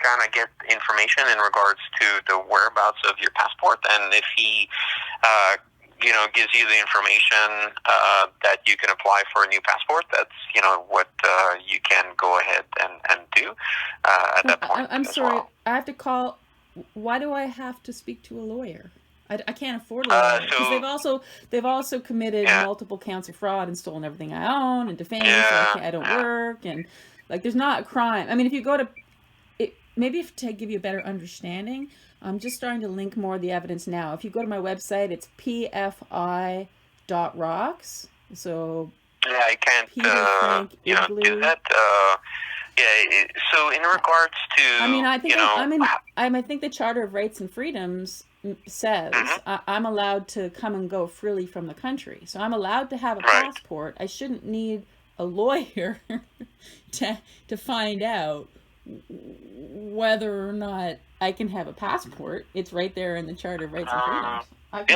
kind of get information in regards to the whereabouts of your passport, and if he gives you the information that you can apply for a new passport, that's what you can go ahead and do at that point. I'm sorry, well. I have to call. Why do I have to speak to a lawyer? I can't afford a lawyer because they've also committed multiple counts of fraud and stolen everything I own and defamed me, so I don't work, and like there's not a crime. I mean, if you go to it, maybe to give you a better understanding, I'm just starting to link more of the evidence now. If you go to my website, it's pfi.rocks. So I can't do that. So in regards to, I think the Charter of Rights and Freedoms says I'm allowed to come and go freely from the country. So I'm allowed to have a passport. I shouldn't need a lawyer to find out whether or not I can have a passport. It's right there in the Charter of Rights and Freedoms. Not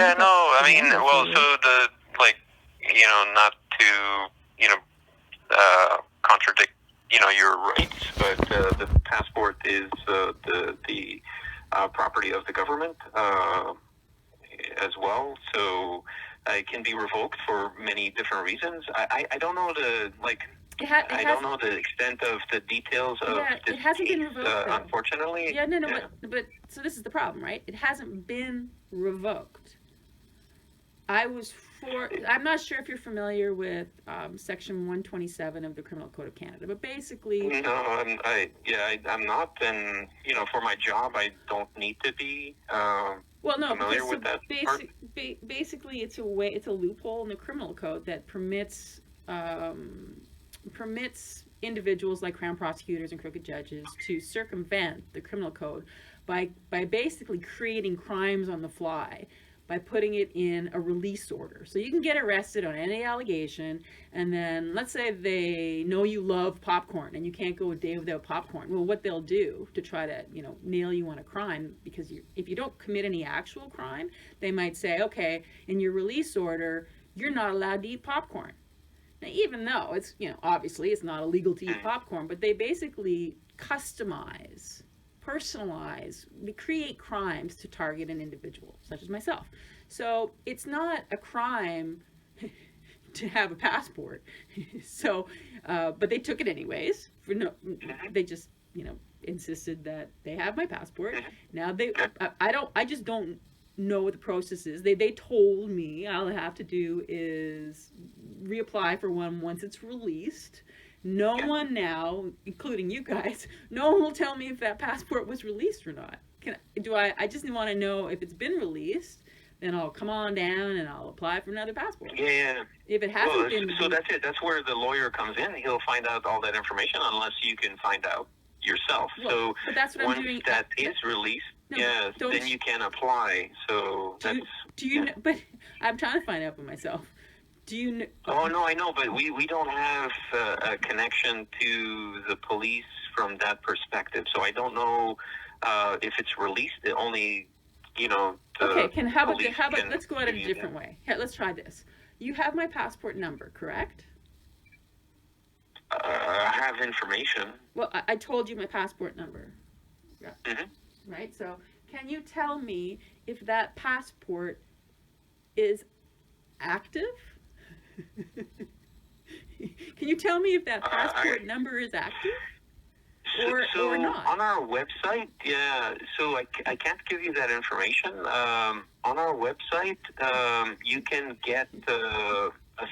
to, contradict, your rights, but the passport is the property of the government as well, so it can be revoked for many different reasons. I don't know I don't know the extent of the details of this it hasn't case, been revoked, unfortunately. But so this is the problem, right? It hasn't been revoked. I'm not sure if you're familiar with Section 127 of the Criminal Code of Canada, but basically... No, I'm not, and, for my job, I don't need to be familiar with that part. Basically, it's a loophole in the Criminal Code that permits individuals like Crown prosecutors and crooked judges to circumvent the Criminal Code by basically creating crimes on the fly, by putting it in a release order. So you can get arrested on any allegation, and then let's say they know you love popcorn and you can't go a day without popcorn. Well, what they'll do to try to, nail you on a crime, because if you don't commit any actual crime, they might say, okay, in your release order, you're not allowed to eat popcorn. Now, even though it's, obviously it's not illegal to eat popcorn, but they basically customize, personalize, we create crimes to target an individual, such as myself. So it's not a crime to have a passport. So, but they took it anyways. They just, insisted that they have my passport. Now I just don't know what the process is. They told me all I have to do is reapply for one once it's released. No one now, including you guys, no one will tell me if that passport was released or not. I just want to know if it's been released, then I'll come on down and I'll apply for another passport. Yeah. If it hasn't been... So that's it. That's where the lawyer comes in. He'll find out all that information unless you can find out yourself. Well, but that's what once I'm doing. That is released, then you can apply. So but I'm trying to find out for myself. Do you know? Oh, no, I know, but we don't have a connection to the police from that perspective. So I don't know if it's released. Only, okay, how about let's go at it a different way. Here, let's try this. You have my passport number, correct? I have information. Well, I told you my passport number. Yeah. Mm-hmm. Right? So can you tell me if that passport is active? Can you tell me if that passport number is active or not? On our website, so I can't give you that information. On our website, you can get a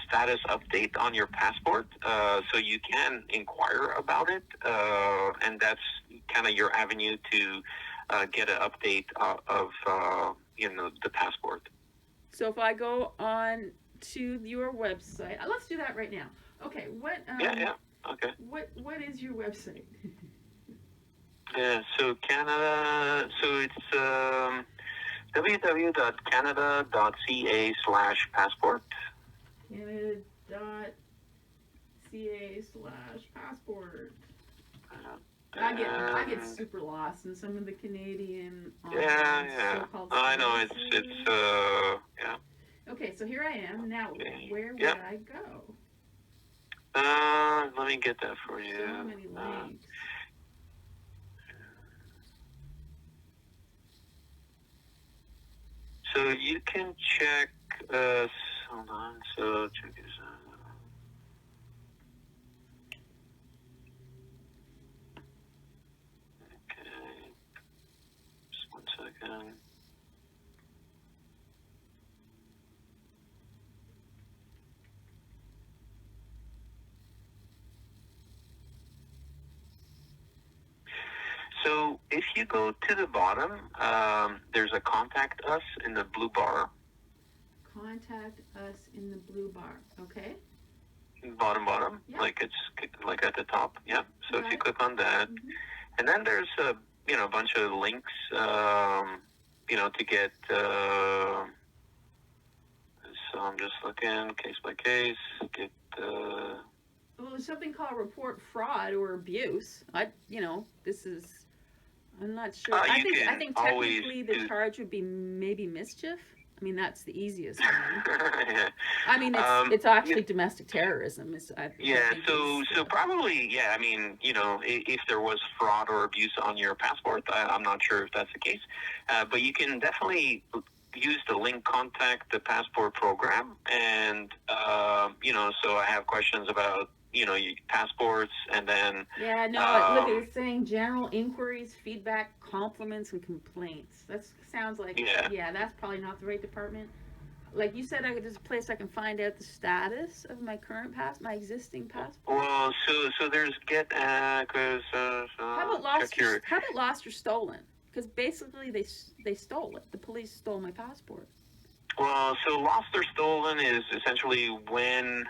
status update on your passport, so you can inquire about it, and that's kind of your avenue to get an update of the passport. So if I go on to your website, let's do that right now. Okay, what? Okay. What is your website? So Canada. So it's www.canada.ca/passport. Canada.ca/passport. I get super lost in some of the Canadian. So-called I know it's yeah. Okay, so here I am. Now, where would I go? Let me get that for you. So many links. So you can check. Hold on. So check this out. Okay. Just 1 second. So if you go to the bottom, there's a contact us in the blue bar. Contact us in the blue bar. Okay. Bottom, Yeah. like it's like at the top. Yeah. So if you click on that, and then there's a bunch of links, to get. So I'm just looking case by case. Get. Well, there's something called report fraud or abuse. This is. I'm not sure. I think technically the charge would be maybe mischief. I mean, that's the easiest one. Yeah. I mean, it's actually domestic terrorism. So probably, yeah. I mean, if there was fraud or abuse on your passport, I'm not sure if that's the case. But you can definitely use the link contact the passport program, and so I have questions about your passports, and then look, it's saying general inquiries, feedback, compliments, and complaints. That sounds like that's probably not the right department. Like you said, there's a place I can find out the status of my current my existing passport. Well, so there's how about lost or stolen? Because basically they stole it. The police stole my passport. Well, so lost or stolen is essentially when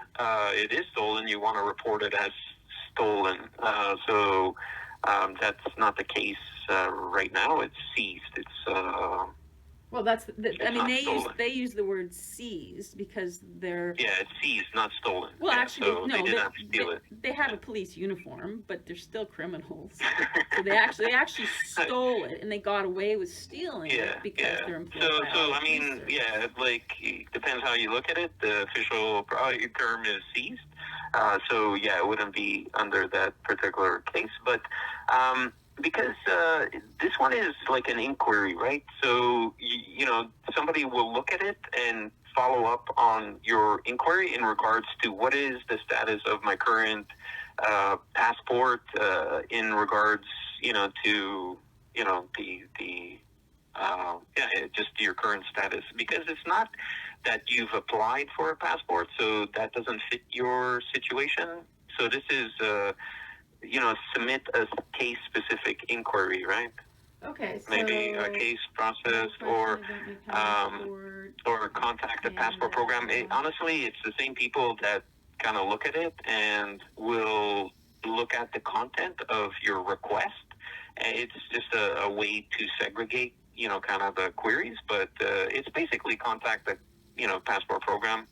it is stolen, you want to report it as stolen. So that's not the case right now. It's seized. It's well, they use the word seized because they're it's seized, not stolen. Well, actually, so they didn't have to steal it. They have a police uniform, but they're still criminals. So they actually stole it, and they got away with stealing it because they're employed. So I mean, like it depends how you look at it. The official term is seized. So it wouldn't be under that particular case, but because this one is like an inquiry, right? So somebody will look at it and follow up on your inquiry in regards to what is the status of my current passport in regards to just your current status, because it's not that you've applied for a passport, so that doesn't fit your situation. So this is submit a case-specific inquiry, right? Okay, so maybe a case process or contact the passport program. Honestly, it's the same people that kind of look at it and will look at the content of your request. It's just a way to segregate, kind of the queries, but it's basically contact the, passport program.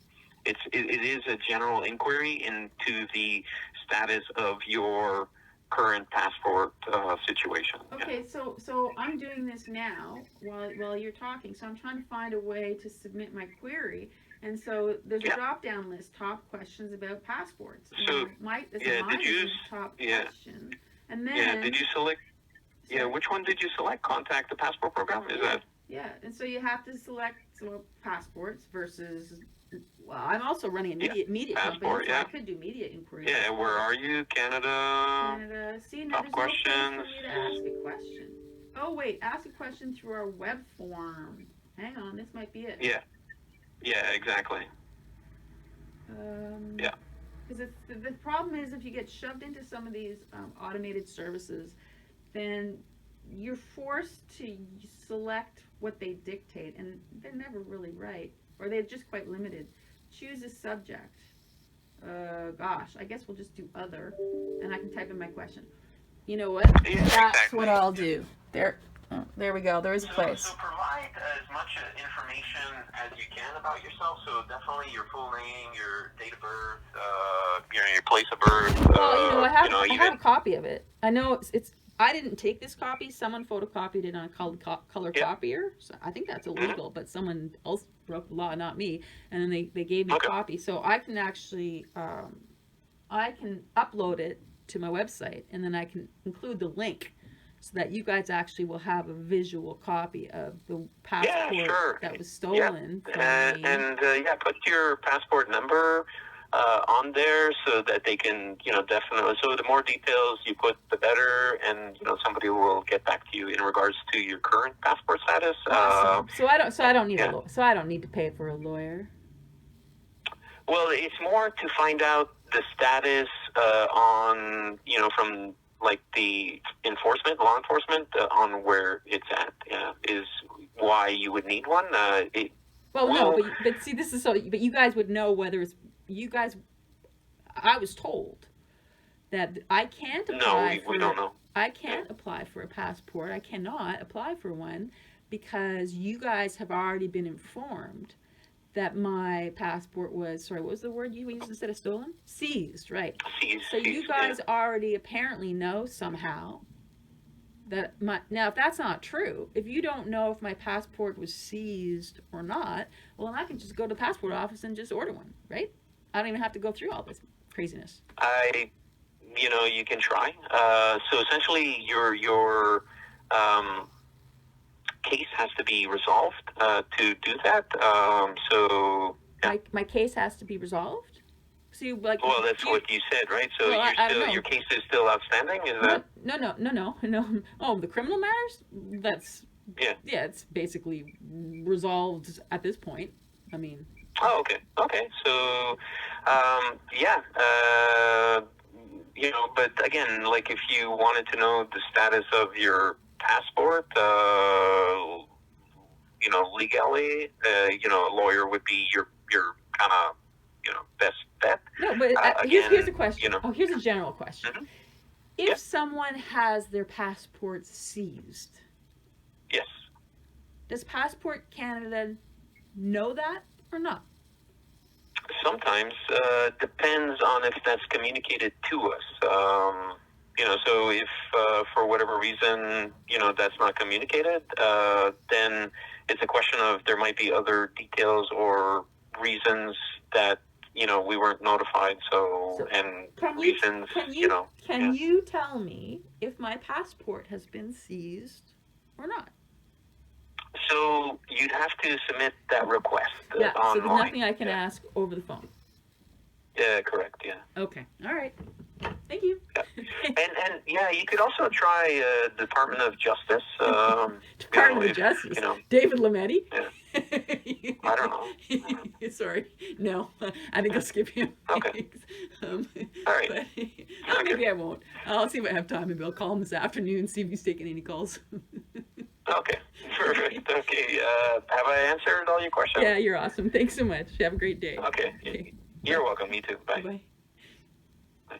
It is a general inquiry into the status of your current passport situation. Okay, so I'm doing this now while you're talking. So I'm trying to find a way to submit my query, and so there's a drop-down list: top questions about passports. So top question, and then did you select? Which one did you select? Contact the passport program. Is that? Yeah, and so you have to select passports versus. Well, I'm also running a media company, so I could do media inquiries. Yeah, where are you? Canada. Canada. See, now top there's questions. no place for me to ask a question. Oh, wait, ask a question through our web form. Hang on, this might be it. Yeah, exactly. Because the problem is if you get shoved into some of these automated services, then you're forced to select what they dictate, and they're never really right. Or they're just quite limited. Choose a subject. Gosh, I guess we'll just do other, and I can type in my question. You know what? That's what I'll do. There we go. There is a place. So provide as much information as you can about yourself. So definitely your full name, your date of birth, your place of birth. Well, I have a copy of it. I know it's. I didn't take this copy. Someone photocopied it on a color copier. So I think that's illegal, but someone else broke the law, not me. And then they gave me a copy. So I can actually, I can upload it to my website, and then I can include the link so that you guys actually will have a visual copy of the passport sure. that was stolen from me. And put your passport number on there so that they can, definitely. So the more details you put, the better, and somebody will get back to you in regards to your current passport status. Awesome. So I don't need yeah. so I don't need to pay for a lawyer. Well, it's more to find out the status on, from like the law enforcement, on where it's at. Is why you would need one. No, but see, this is but you guys would know whether it's you guys. I was told that I can't apply we don't know. I can't apply for a passport. I cannot apply for one because you guys have already been informed that my passport was, sorry, what was the word you used instead of stolen? Seized, right. Seized. So you guys already apparently know somehow that now if that's not true, if you don't know if my passport was seized or not, well then I can just go to the passport office and just order one, right? I don't even have to go through all this craziness. You can try. So essentially your case has to be resolved to do that. My case has to be resolved? So well, that's what you said, right? So your case is still outstanding? Is that? No. Oh, the criminal matters? That's it's basically resolved at this point. I mean. Oh, okay. So, but again, like if you wanted to know the status of your passport, legally, a lawyer would be your kind of, best bet. No, but here's a question. Here's a general question. Mm-hmm. If someone has their passport seized, yes, does Passport Canada know that or not? Sometimes depends on if that's communicated to us. So if for whatever reason that's not communicated, then it's a question of there might be other details or reasons that we weren't notified. Can you tell me if my passport has been seized or not? So you'd have to submit that request online. So there's nothing I can ask over the phone. Yeah, correct. Yeah. Okay. All right. Thank you. And you could also try Department of Justice. Department of Justice. David Lametti. Yeah. I don't know. Sorry. No, I think I'll skip him. Okay. All right. But, maybe I won't. I'll see if I have time. Maybe I'll call him this afternoon, see if he's taking any calls. Okay. Perfect. Okay. Have I answered all your questions? Yeah, you're awesome. Thanks so much. Have a great day. Okay. You're welcome. Me too. Bye. Bye.